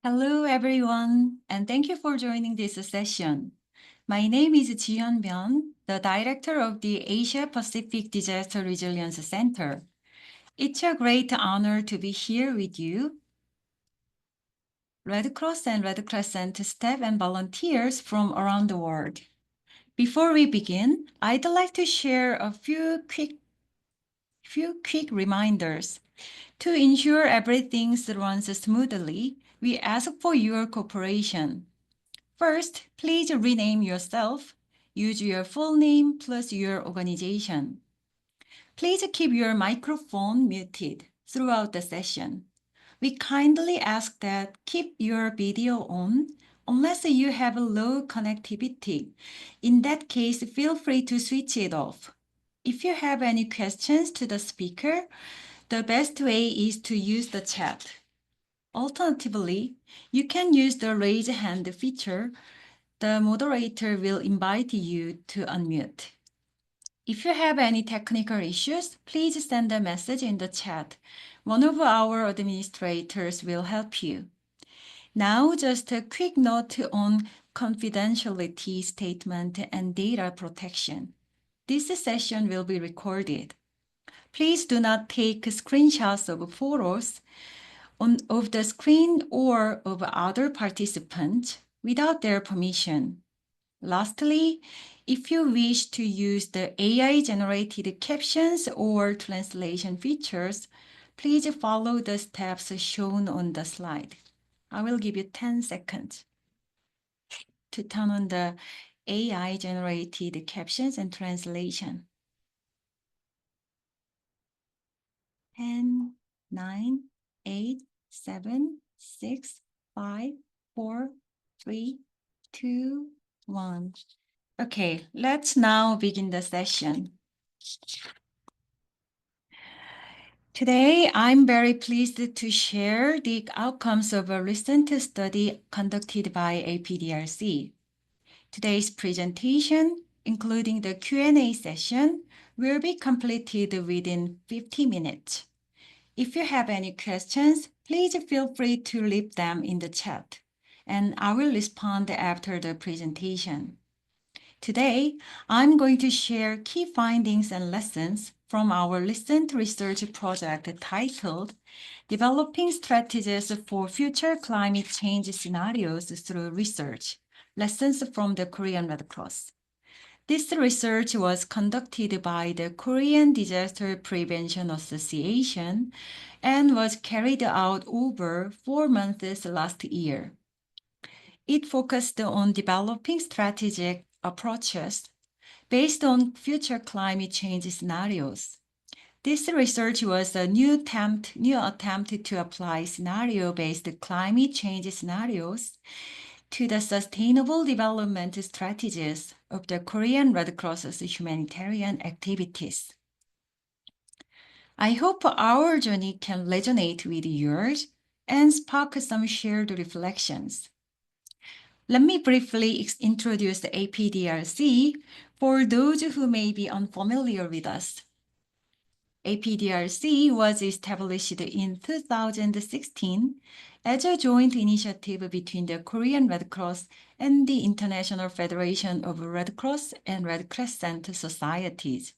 Hello, everyone, and thank you for joining this session. My name is Jihyun Byun, the director of the Asia Pacific Disaster Resilience Center. It's a great honor to be here with you, Red Cross and Red Crescent staff and volunteers from around the world. Before we begin, I'd like to share a few quick reminders. To ensure everything runs smoothly, we ask for your cooperation. First, please rename yourself. Use your full name plus your organization. Please keep your microphone muted throughout the session. We kindly ask that keep your video on unless you have low connectivity. In that case, feel free to switch it off. If you have any questions to the speaker, the best way is to use the chat. Alternatively, you can use the raise hand feature. The moderator will invite you to unmute. If you have any technical issues, please send a message in the chat. One of our administrators will help you. Now, just a quick note on confidentiality statement and data protection. This session will be recorded. Please do not take screenshots of photos of the screen or of other participants without their permission. Lastly, if you wish to use the AI-generated captions or translation features, please follow the steps shown on the slide. I will give you 10 seconds to turn on the AI-generated captions and translation. 10, 9, 8, 7, 6, 5, 4, 3, 2, 1. Okay, let's now begin the session. Today, I'm very pleased to share the outcomes of a recent study conducted by APDRC. Today's presentation, including the Q&A session, will be completed within 50 minutes. If you have any questions, please feel free to leave them in the chat, and I will respond after the presentation. Today, I'm going to share key findings and lessons from our recent research project titled Developing Strategies for Future Climate Change Scenarios Through Research, Lessons from the Korean Red Cross. This research was conducted by the Korean Disaster Prevention Association and was carried out over 4 months last year. It focused on developing strategic approaches based on future climate change scenarios. This research was a new attempt to apply scenario-based climate change scenarios to the sustainable development strategies of the Korean Red Cross's humanitarian activities. I hope our journey can resonate with yours and spark some shared reflections. Let me briefly introduce the APDRC for those who may be unfamiliar with us. APDRC was established in 2016 as a joint initiative between the Korean Red Cross and the International Federation of Red Cross and Red Crescent Societies.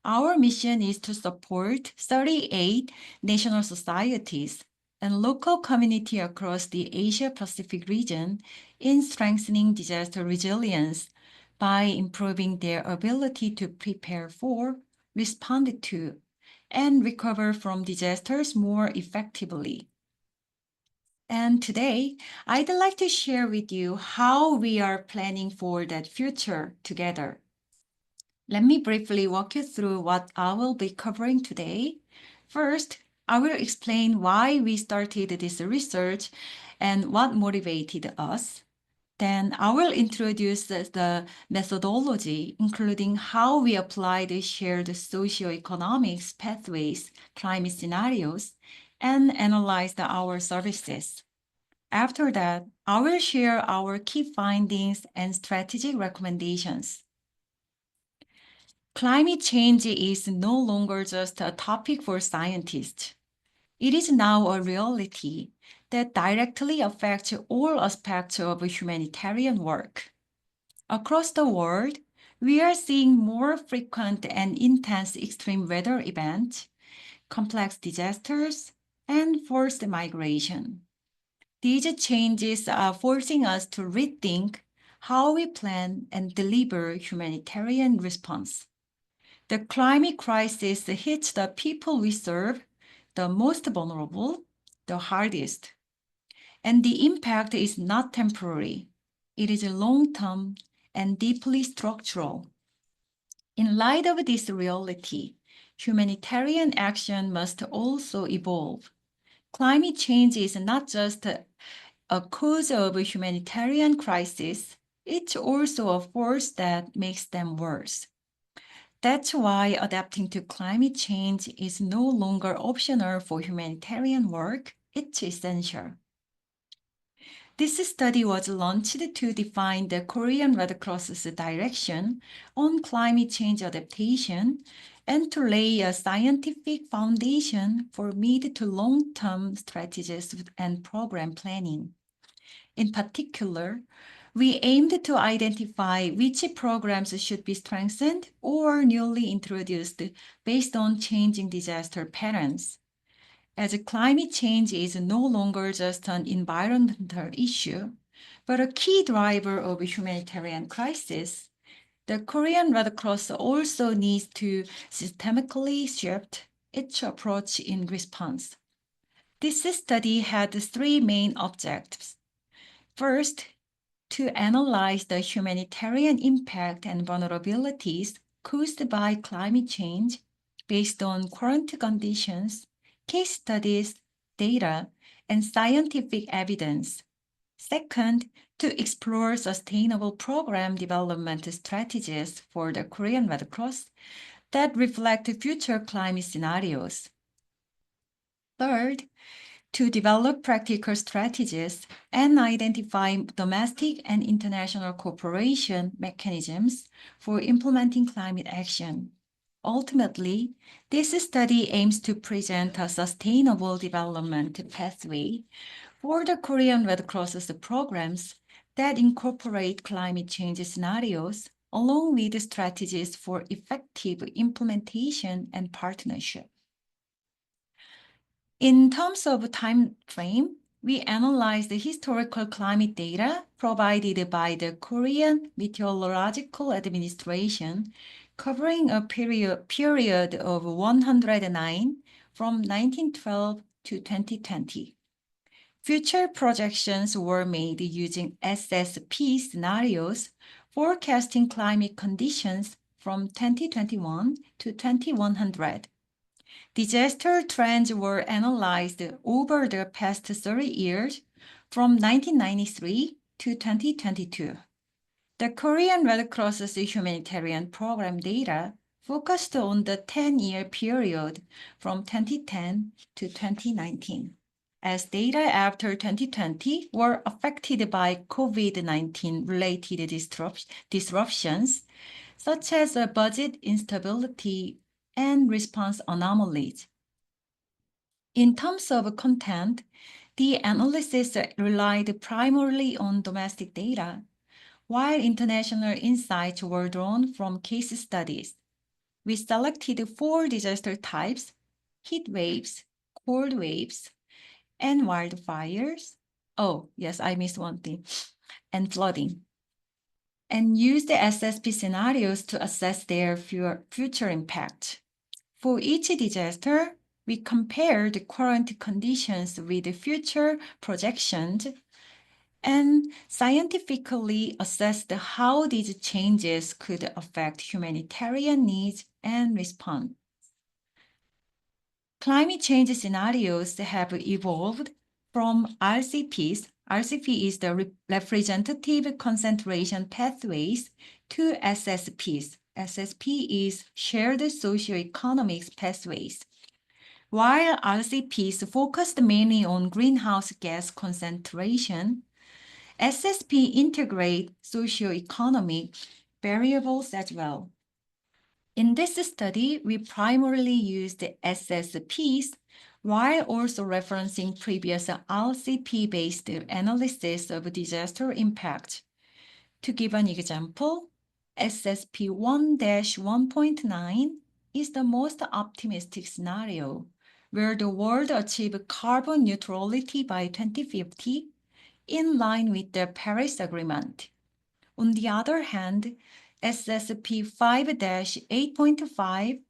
Our mission is to support 38 national societies and local community across the Asia-Pacific region in strengthening disaster resilience by improving their ability to prepare for, respond to, and recover from disasters more effectively. And today, I'd like to share with you how we are planning for that future together. Let me briefly walk you through what I will be covering today. First, I will explain why we started this research and what motivated us. Then I will introduce the methodology, including how we apply the shared socioeconomics pathways, climate scenarios, and analyze our services. After that, I will share our key findings and strategic recommendations. Climate change is no longer just a topic for scientists. It is now a reality that directly affects all aspects of humanitarian work. Across the world, we are seeing more frequent and intense extreme weather events, complex disasters, and forced migration. These changes are forcing us to rethink how we plan and deliver humanitarian response. The climate crisis hits the people we serve, the most vulnerable, the hardest. And the impact is not temporary. It is long-term and deeply structural. In light of this reality, humanitarian action must also evolve. Climate change is not just a cause of a humanitarian crisis, it's also a force that makes them worse. That's why adapting to climate change is no longer optional for humanitarian work, it's essential. This study was launched to define the Korean Red Cross's direction on climate change adaptation and to lay a scientific foundation for mid to long-term strategies and program planning. In particular, we aimed to identify which programs should be strengthened or newly introduced based on changing disaster patterns. As climate change is no longer just an environmental issue, but a key driver of humanitarian crisis, the Korean Red Cross also needs to systemically shift its approach in response. This study had three main objectives. First, to analyze the humanitarian impact and vulnerabilities caused by climate change based on current conditions, case studies, data, and scientific evidence. Second, to explore sustainable program development strategies for the Korean Red Cross that reflect future climate scenarios. Third, to develop practical strategies and identify domestic and international cooperation mechanisms for implementing climate action. Ultimately, this study aims to present a sustainable development pathway for the Korean Red Cross's programs that incorporate climate change scenarios along with strategies for effective implementation and partnership. In terms of time frame, we analyzed the historical climate data provided by the Korean Meteorological Administration, covering a period of 109 from 1912 to 2020. Future projections were made using SSP scenarios forecasting climate conditions from 2021 to 2100. Disaster trends were analyzed over the past 30 years from 1993 to 2022. The Korean Red Cross's humanitarian program data focused on the 10-year period from 2010 to 2019, as data after 2020 were affected by COVID-19 related disruptions, such as budget instability and response anomalies. In terms of content, the analysis relied primarily on domestic data, while international insights were drawn from case studies. We selected 4 disaster types: heat waves, cold waves, and wildfires. Oh, yes, I missed one thing, and flooding, and used the SSP scenarios to assess their future impact. For each disaster, we compared the current conditions with the future projections and scientifically assessed how these changes could affect humanitarian needs and response. Climate change scenarios have evolved from RCPs. RCP is the representative concentration pathways to SSPs. SSP is shared socioeconomic pathways. While RCPs focused mainly on greenhouse gas concentration, SSP integrate socioeconomic variables as well. In this study, we primarily used SSPs, while also referencing previous RCP-based analysis of disaster impact. To give an example, SSP 1-1.9 is the most optimistic scenario, where the world achieves carbon neutrality by 2050, in line with the Paris Agreement. On the other hand, SSP 5-8.5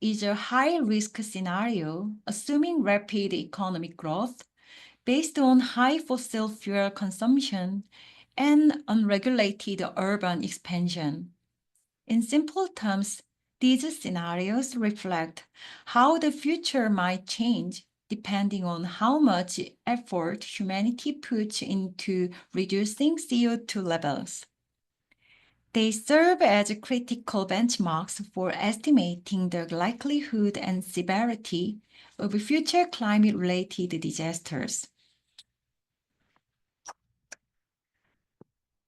is a high-risk scenario, assuming rapid economic growth based on high fossil fuel consumption and unregulated urban expansion. In simple terms, these scenarios reflect how the future might change depending on how much effort humanity puts into reducing CO2 levels. They serve as critical benchmarks for estimating the likelihood and severity of future climate-related disasters.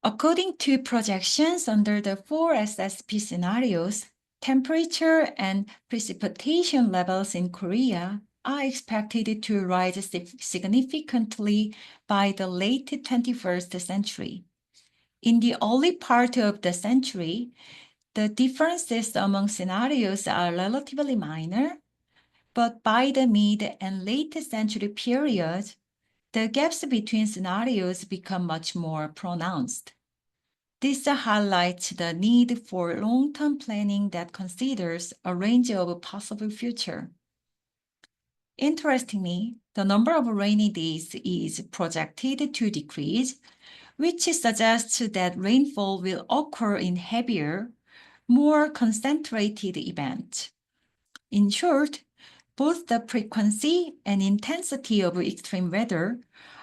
According to projections under the 4 SSP scenarios, temperature and precipitation levels in Korea are expected to rise significantly by the late 21st century. In the early part of the century, the differences among scenarios are relatively minor, but by the mid and late century period, the gaps between scenarios become much more pronounced. This highlights the need for long-term planning that considers a range of possible futures. Interestingly, the number of rainy days is projected to decrease, which suggests that rainfall will occur in heavier, more concentrated events. In short, both the frequency and intensity of extreme weather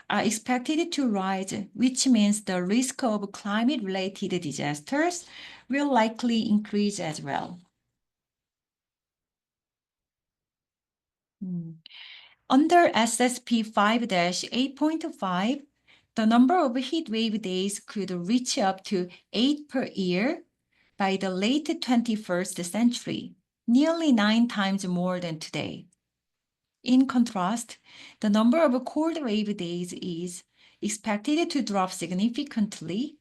are expected to rise, which means the risk of climate-related disasters will likely increase as well. Under SSP 5-8.5, the number of heat wave days could reach up to 8 per year by the late 21st century, nearly 9 times more than today. In contrast, the number of cold wave days is expected to drop significantly,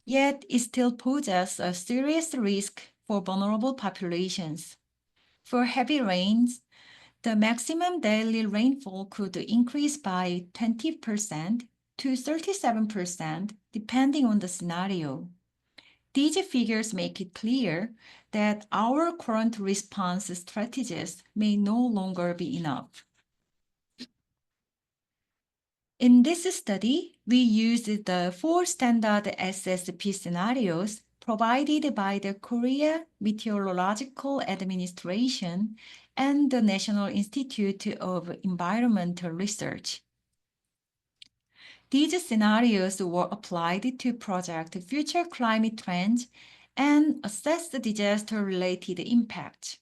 yet it still poses a serious risk for vulnerable populations. For heavy rains, the maximum daily rainfall could increase by 20% to 37%, depending on the scenario. These figures make it clear that our current response strategies may no longer be enough. In this study, we used the 4 standard SSP scenarios provided by the Korea Meteorological Administration and the National Institute of Environmental Research. These scenarios were applied to project future climate trends and assess the disaster-related impact.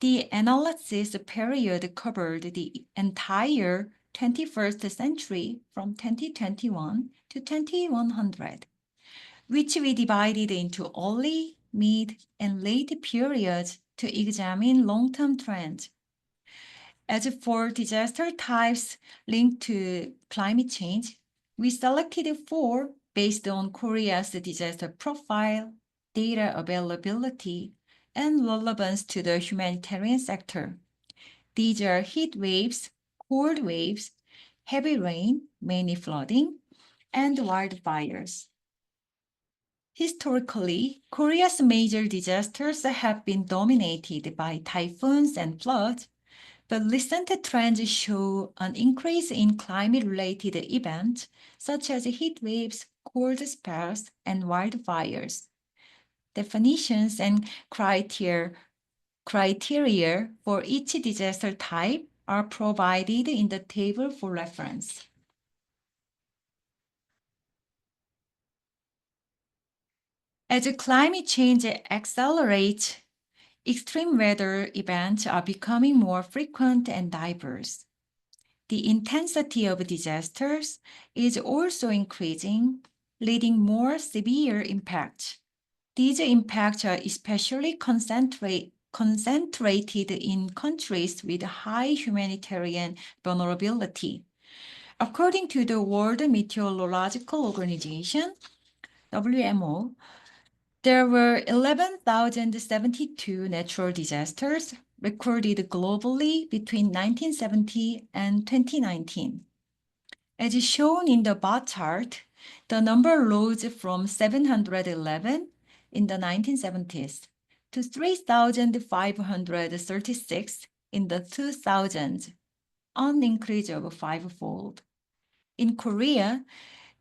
The analysis period covered the entire 21st century from 2021 to 2100, which we divided into early, mid, and late periods to examine long-term trends. As for disaster types linked to climate change, we selected 4 based on Korea's disaster profile, data availability, and relevance to the humanitarian sector. These are heat waves, cold waves, heavy rain, mainly flooding, and wildfires. Historically, Korea's major disasters have been dominated by typhoons and floods, but recent trends show an increase in climate-related events such as heat waves, cold spells, and wildfires. Definitions and criteria for each disaster type are provided in the table for reference. As climate change accelerates, extreme weather events are becoming more frequent and diverse. The intensity of disasters is also increasing, leading more severe impacts. These impacts are especially concentrated concentrated in countries with high humanitarian vulnerability. According to the World Meteorological Organization, WMO, there were 11,072 natural disasters recorded globally between 1970 and 2019. As shown in the bar chart, the number rose from 711 in the 1970s to 3,536 in the 2000s, an increase of fivefold. In Korea,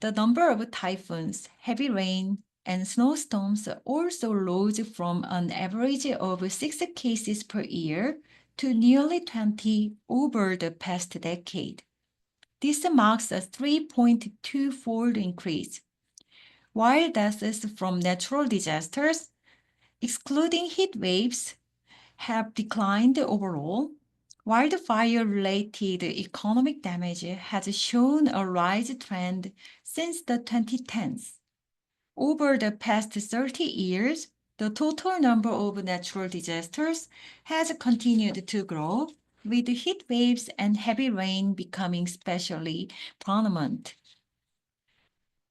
the number of typhoons, heavy rain, and snowstorms also rose from an average of 6 cases per year to nearly 20 over the past decade. This marks a 3.2-fold increase. While deaths from natural disasters, excluding heat waves, have declined overall, wildfire-related economic damage has shown a rise trend since the 2010s. Over the past 30 years, the total number of natural disasters has continued to grow, with heat waves and heavy rain becoming especially prominent.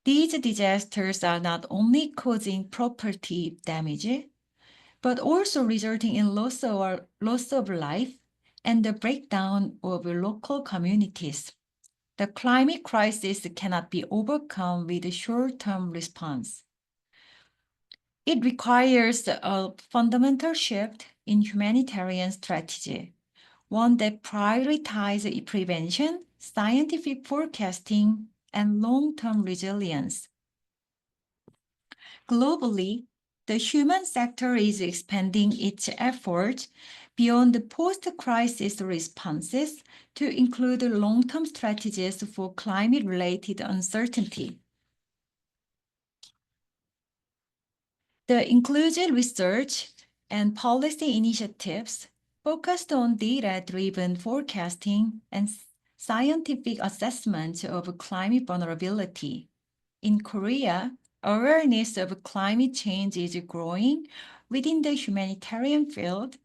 These disasters are not only causing property damage, but also resulting in loss of life and the breakdown of local communities. The climate crisis cannot be overcome with a short-term response. It requires a fundamental shift in humanitarian strategy, one that prioritizes prevention, scientific forecasting, and long-term resilience. Globally, the human sector is expanding its efforts beyond the post-crisis responses to include long-term strategies for climate-related uncertainty. The inclusive research and policy initiatives focused on data-driven forecasting and scientific assessment of climate vulnerability. In Korea, awareness of climate change is growing within the humanitarian field,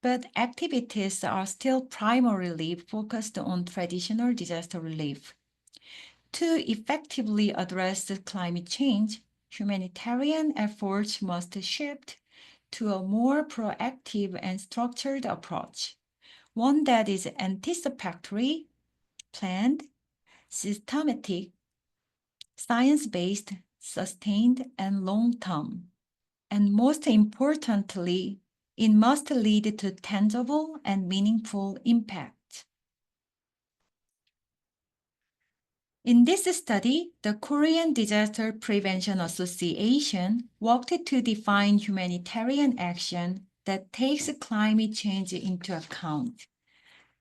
but activities are still primarily focused on traditional disaster relief. To effectively address climate change, humanitarian efforts must shift to a more proactive and structured approach, one that is anticipatory, planned, systematic, science-based, sustained, and long-term. And most importantly, it must lead to tangible and meaningful impact. In this study, the Korean Disaster Prevention Association worked to define humanitarian action that takes climate change into account.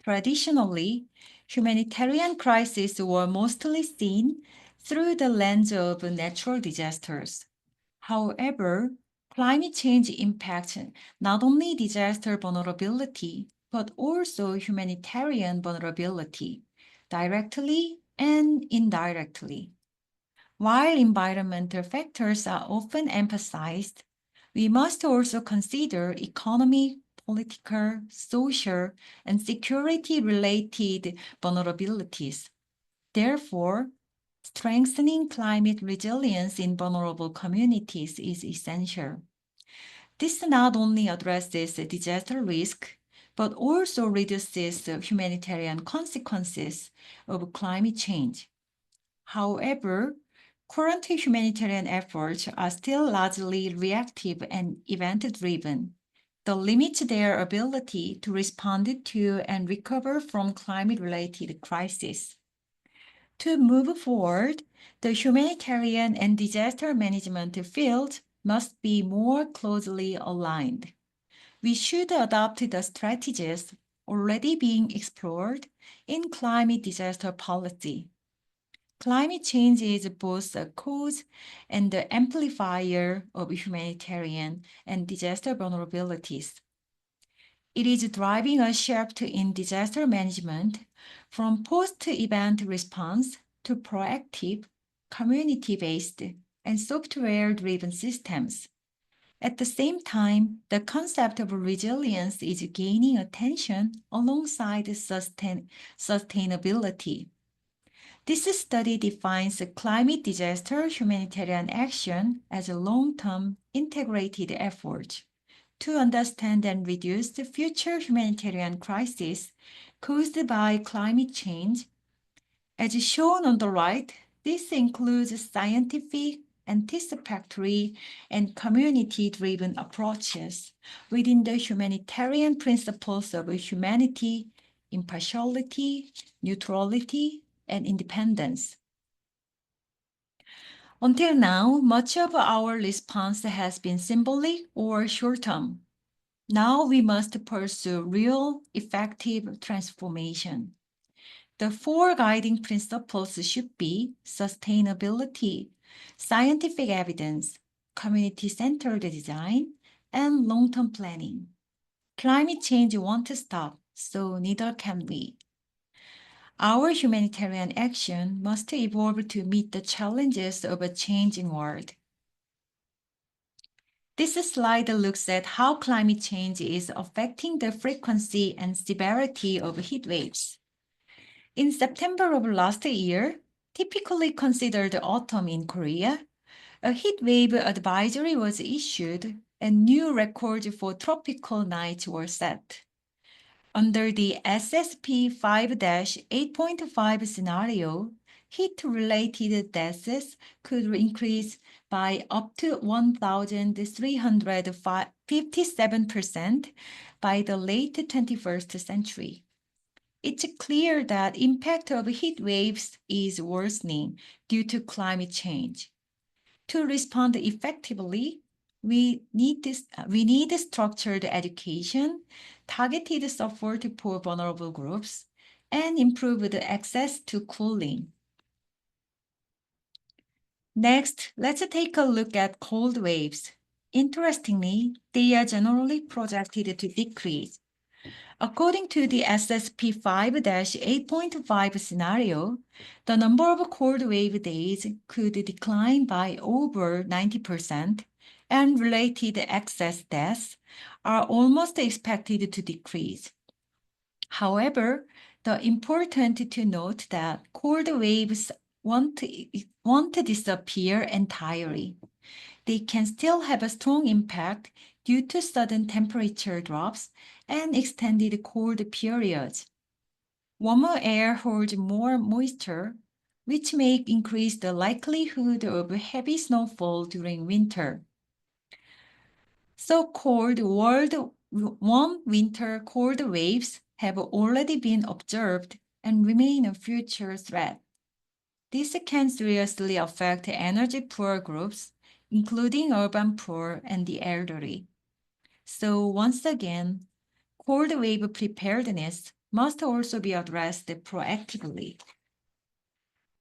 Traditionally, humanitarian crises were mostly seen through the lens of natural disasters. However, climate change impacts not only disaster vulnerability, but also humanitarian vulnerability, directly and indirectly. While environmental factors are often emphasized, we must also consider economic, political, social, and security-related vulnerabilities. Therefore, strengthening climate resilience in vulnerable communities is essential. This not only addresses disaster risk, but also reduces the humanitarian consequences of climate change. However, current humanitarian efforts are still largely reactive and event-driven. That limits their ability to respond to and recover from climate-related crises. To move forward, the humanitarian and disaster management fields must be more closely aligned. We should adopt the strategies already being explored in climate disaster policy. Climate change is both a cause and the amplifier of humanitarian and disaster vulnerabilities. It is driving a shift in disaster management from post-event response to proactive, community-based, and software-driven systems. At the same time, the concept of resilience is gaining attention alongside sustainability. This study defines climate disaster humanitarian action as a long-term integrated effort to understand and reduce the future humanitarian crises caused by climate change. As shown on the right, this includes scientific, anticipatory, and community-driven approaches within the humanitarian principles of humanity, impartiality, neutrality, and independence. Until now, much of our response has been symbolic or short-term. Now we must pursue real, effective transformation. The four guiding principles should be sustainability, scientific evidence, community-centered design, and long-term planning. Climate change won't stop, so neither can we. Our humanitarian action must evolve to meet the challenges of a changing world. This slide looks at how climate change is affecting the frequency and severity of heat waves. In September of last year, typically considered autumn in Korea, a heat wave advisory was issued and new records for tropical nights were set. Under the SSP 5-8.5 scenario, heat-related deaths could increase by up to 1,357% by the late 21st century. It's clear that impact of heat waves is worsening due to climate change. To respond effectively, we need structured education, targeted support for vulnerable groups, and improved access to cooling. Next, let's take a look at cold waves. Interestingly, they are generally projected to decrease. According to the SSP 5-8.5 scenario, the number of cold wave days could decline by over 90%, and related excess deaths are almost expected to decrease. However, the important to note that cold waves won't disappear entirely. They can still have a strong impact due to sudden temperature drops and extended cold periods. Warmer air holds more moisture, which may increase the likelihood of heavy snowfall during winter. So-called warm winter cold waves have already been observed and remain a future threat. This can seriously affect energy-poor groups, including urban poor and the elderly. So once again, cold wave preparedness must also be addressed proactively.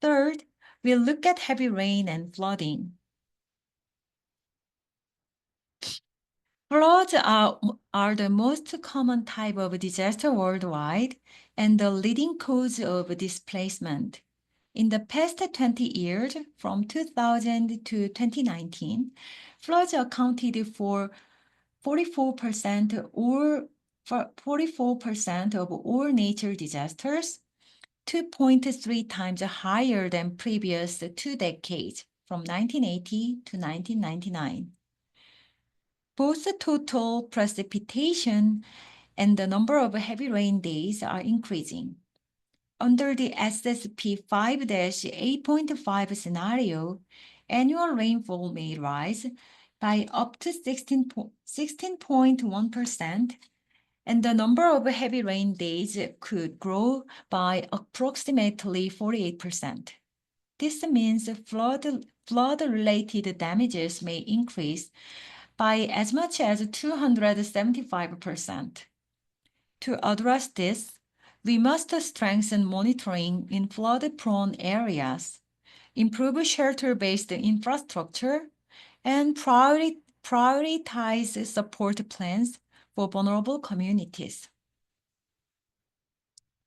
Third, we'll look at heavy rain and flooding. Floods are the most common type of disaster worldwide and the leading cause of displacement. In the past 20 years, from 2000 to 2019, floods accounted for 44% of all nature disasters, 2.3 times higher than previous 2 decades, from 1980 to 1999. Both the total precipitation and the number of heavy rain days are increasing. Under the SSP 5-8.5 scenario, annual rainfall may rise by up to 16.1%, and the number of heavy rain days could grow by approximately 48%. This means flood-related damages may increase by as much as 275%. To address this, we must strengthen monitoring in flood-prone areas, improve shelter-based infrastructure, and prioritize support plans for vulnerable communities.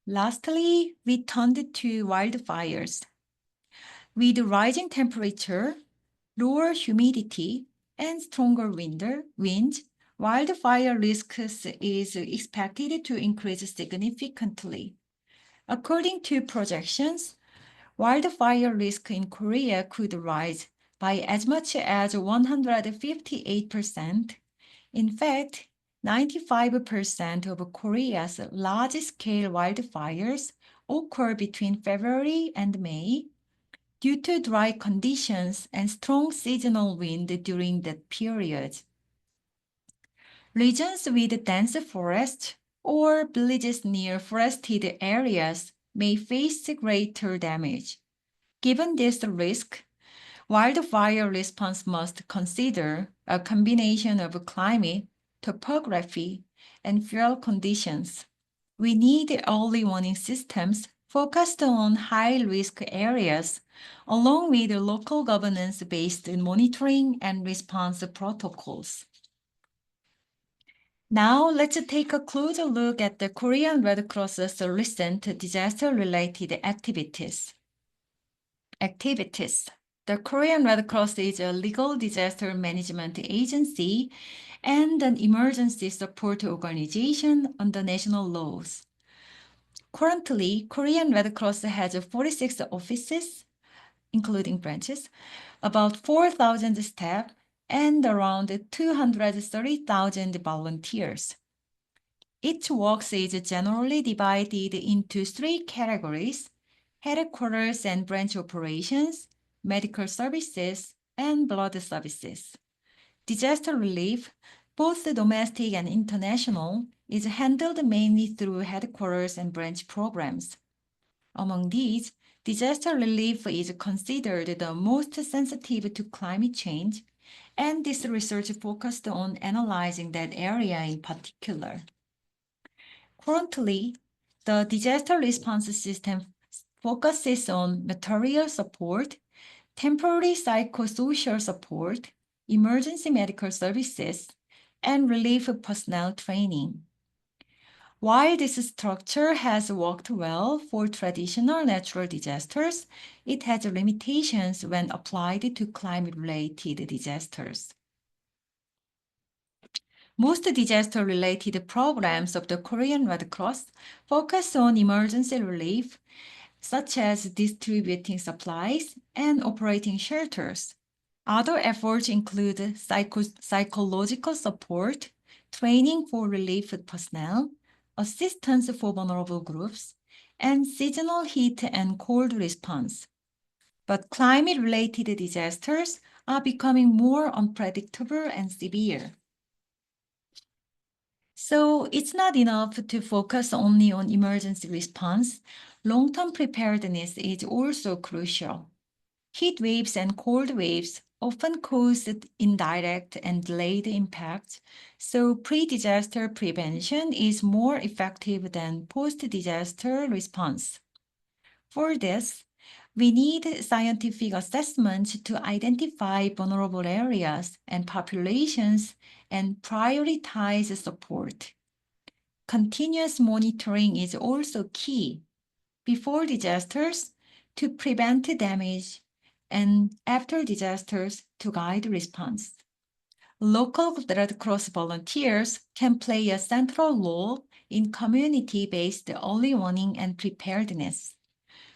Lastly, we turned to wildfires. With rising temperature, lower humidity, and stronger winds, wildfire risks is expected to increase significantly. According to projections, wildfire risk in Korea could rise by as much as 158%. In fact, 95% of Korea's large-scale wildfires occur between February and May due to dry conditions and strong seasonal wind during that period. Regions with dense forests or villages near forested areas may face greater damage. Given this risk, wildfire response must consider a combination of climate, topography, and fuel conditions. We need early warning systems focused on high-risk areas, along with local governance-based monitoring and response protocols. Now, let's take a closer look at the Korean Red Cross's recent disaster-related activities. The Korean Red Cross is a legal disaster management agency and an emergency support organization under national laws. Currently, Korean Red Cross has 46 offices, including branches, about 4,000 staff, and around 230,000 volunteers. Its work is generally divided into three categories: headquarters and branch operations, medical services, and blood services. Disaster relief, both domestic and international, is handled mainly through headquarters and branch programs. Among these, disaster relief is considered the most sensitive to climate change, and this research focused on analyzing that area in particular. Currently, the disaster response system focuses on material support, temporary psychosocial support, emergency medical services, and relief personnel training. While this structure has worked well for traditional natural disasters, it has limitations when applied to climate-related disasters. Most disaster-related programs of the Korean Red Cross focus on emergency relief, such as distributing supplies and operating shelters. Other efforts include psychological support, training for relief personnel, assistance for vulnerable groups, and seasonal heat and cold response. But climate-related disasters are becoming more unpredictable and severe. So it's not enough to focus only on emergency response. Long-term preparedness is also crucial. Heat waves and cold waves often cause indirect and delayed impacts, so pre-disaster prevention is more effective than post-disaster response. For this, we need scientific assessments to identify vulnerable areas and populations and prioritize support. Continuous monitoring is also key before disasters to prevent damage and after disasters to guide response. Local Red Cross volunteers can play a central role in community-based early warning and preparedness.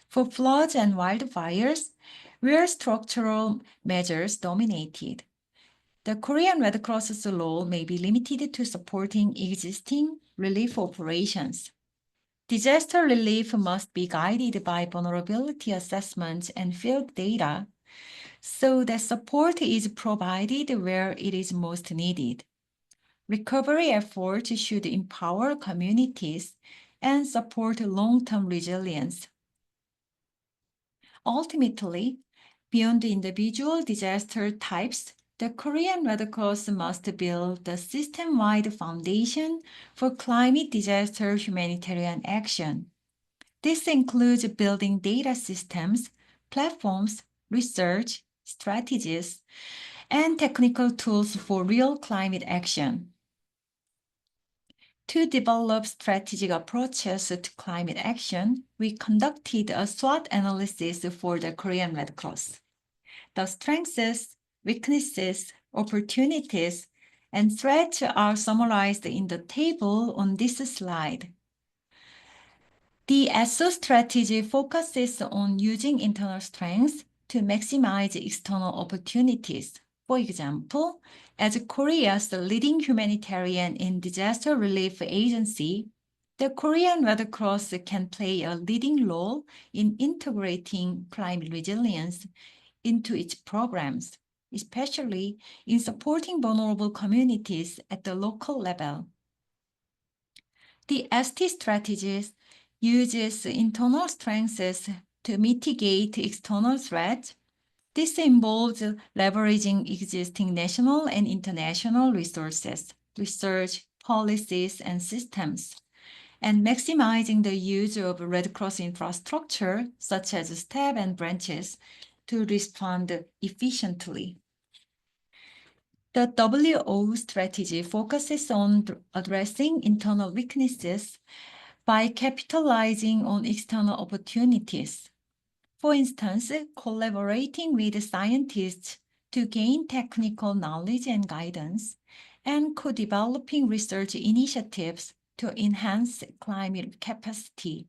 For floods and wildfires, where structural measures dominated, the Korean Red Cross's role may be limited to supporting existing relief operations. Disaster relief must be guided by vulnerability assessments and field data so that support is provided where it is most needed. Recovery efforts should empower communities and support long-term resilience. Ultimately, beyond individual disaster types, the Korean Red Cross must build the system-wide foundation for climate disaster humanitarian action. This includes building data systems, platforms, research, strategies, and technical tools for real climate action. To develop strategic approaches to climate action, we conducted a SWOT analysis for the Korean Red Cross. The strengths, weaknesses, opportunities, and threats are summarized in the table on this slide. The ESSO strategy focuses on using internal strengths to maximize external opportunities. For example, as Korea's leading humanitarian and disaster relief agency, the Korean Red Cross can play a leading role in integrating climate resilience into its programs, especially in supporting vulnerable communities at the local level. The ST strategies uses internal strengths to mitigate external threats. This involves leveraging existing national and international resources, research, policies, and systems, and maximizing the use of Red Cross infrastructure, such as staff and branches, to respond efficiently. The WO strategy focuses on addressing internal weaknesses by capitalizing on external opportunities. For instance, collaborating with scientists to gain technical knowledge and guidance, and co-developing research initiatives to enhance climate capacity.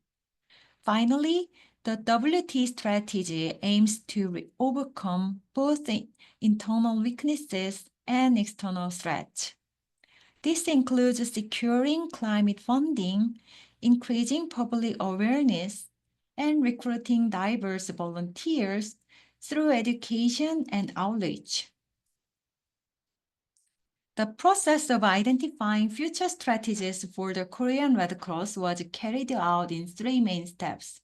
Finally, the WT strategy aims to overcome both the internal weaknesses and external threats. This includes securing climate funding, increasing public awareness, and recruiting diverse volunteers through education and outreach. The process of identifying future strategies for the Korean Red Cross was carried out in three main steps.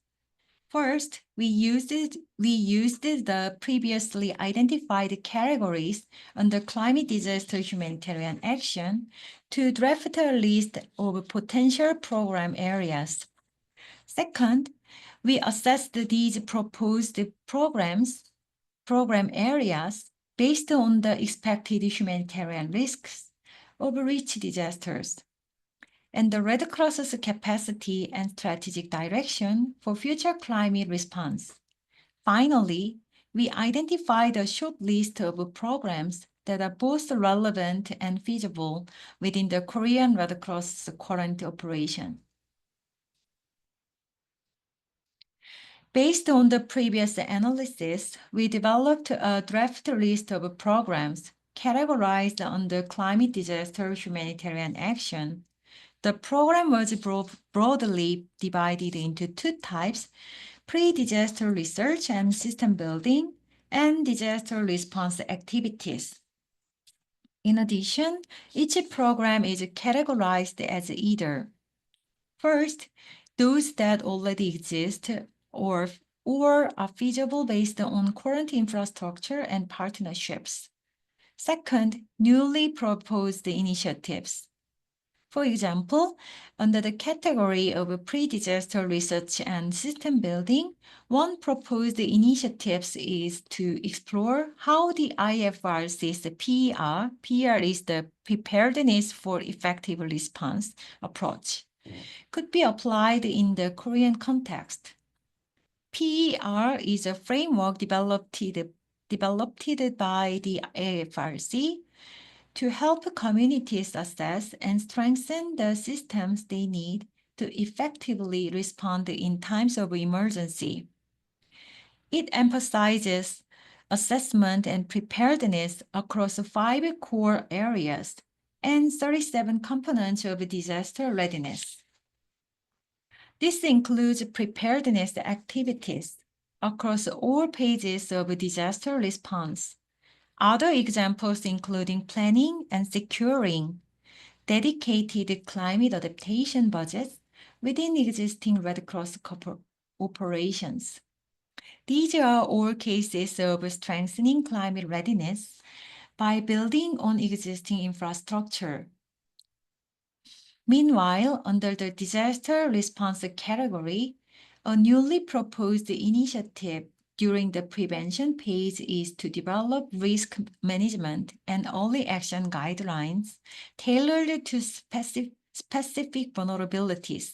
First, we used the previously identified categories under climate disaster humanitarian action to draft a list of potential program areas. Second, we assessed these proposed program areas based on the expected humanitarian risks of each disasters and the Red Cross's capacity and strategic direction for future climate response. Finally, we identified a short list of programs that are both relevant and feasible within the Korean Red Cross's current operation. Based on the previous analysis, we developed a draft list of programs categorized under climate disaster humanitarian action. The program was broadly divided into two types: pre-disaster research and system building, and disaster response activities. In addition, each program is categorized as either first, those that already exist or are feasible based on current infrastructure and partnerships. Second, newly proposed initiatives. For example, under the category of pre-disaster research and system building, one proposed initiative is to explore how the IFRC's PER is the preparedness for effective response approach, could be applied in the Korean context. PER is a framework developed by the AFRC to help communities assess and strengthen the systems they need to effectively respond in times of emergency. It emphasizes assessment and preparedness across 5 core areas and 37 components of disaster readiness. This includes preparedness activities across all phases of disaster response. Other examples including planning and securing dedicated climate adaptation budgets within existing Red Cross operations. These are all cases of strengthening climate readiness by building on existing infrastructure. Meanwhile, under the disaster response category, a newly proposed initiative during the prevention phase is to develop risk management and early action guidelines tailored to specific vulnerabilities.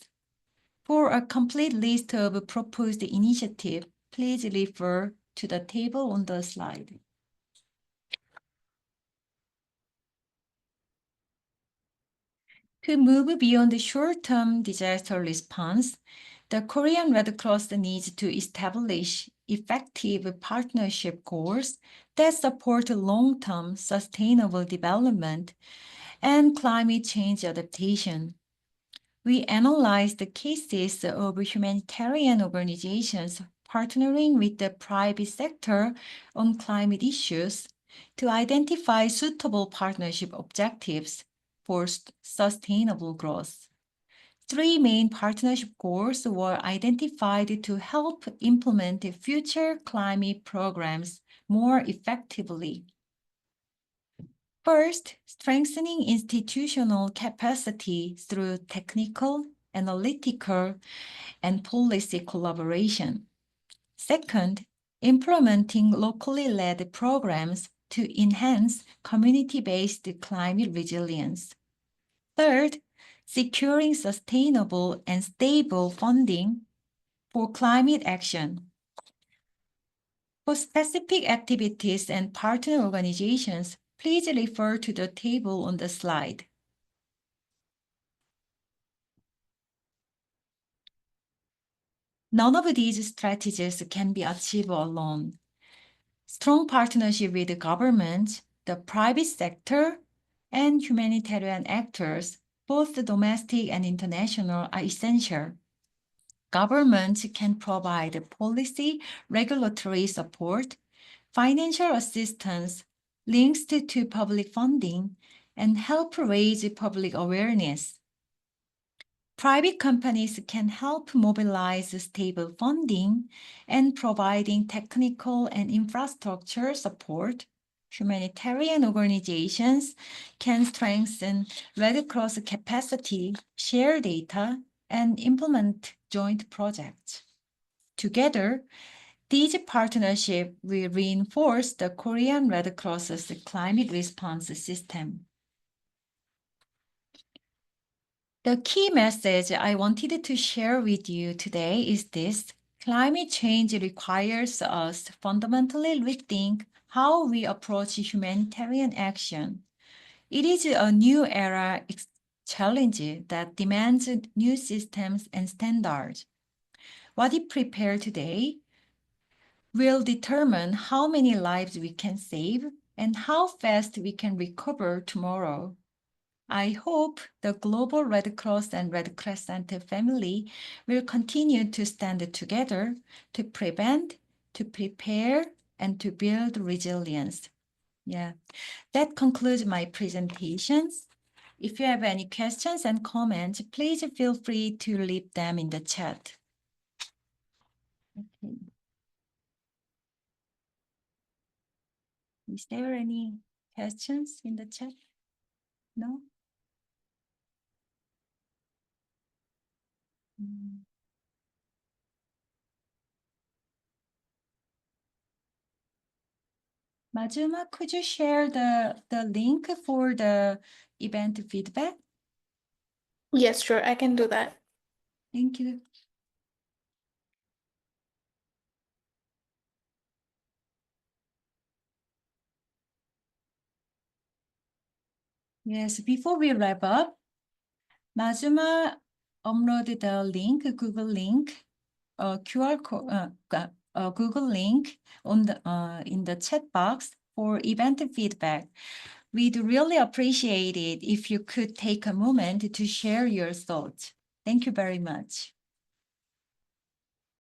For a complete list of proposed initiatives, please refer to the table on the slide. To move beyond the short-term disaster response, the Korean Red Cross needs to establish effective partnership goals that support long-term sustainable development and climate change adaptation. We analyzed the cases of humanitarian organizations partnering with the private sector on climate issues to identify suitable partnership objectives for sustainable growth. Three main partnership goals were identified to help implement future climate programs more effectively. First, strengthening institutional capacity through technical, analytical, and policy collaboration. Second, implementing locally led programs to enhance community-based climate resilience. Third, securing sustainable and stable funding for climate action. For specific activities and partner organizations, please refer to the table on the slide. None of these strategies can be achieved alone. Strong partnership with governments, the private sector, and humanitarian actors, both domestic and international, are essential. Governments can provide policy, regulatory support, financial assistance, links to public funding, and help raise public awareness. Private companies can help mobilize stable funding and providing technical and infrastructure support. Humanitarian organizations can strengthen Red Cross capacity, share data, and implement joint projects. Together, these partnerships will reinforce the Korean Red Cross's climate response system. The key message I wanted to share with you today is this: climate change requires us to fundamentally rethink how we approach humanitarian action. It is a new era challenge that demands new systems and standards. What we prepare today will determine how many lives we can save and how fast we can recover tomorrow. I hope the Global Red Cross and Red Crescent family will continue to stand together to prevent, to prepare, and to build resilience. Yeah, that concludes my presentations. If you have any questions and comments, please feel free to leave them in the chat. Okay. Is there any questions in the chat? No? Majuma, could you share the link for the event feedback? Yes, sure, I can do that. Thank you. Yes, before we wrap up, Majuma uploaded the link, Google link, QR code, Google link on the in the chat box for event feedback. We'd really appreciate it if you could take a moment to share your thoughts. Thank you very much.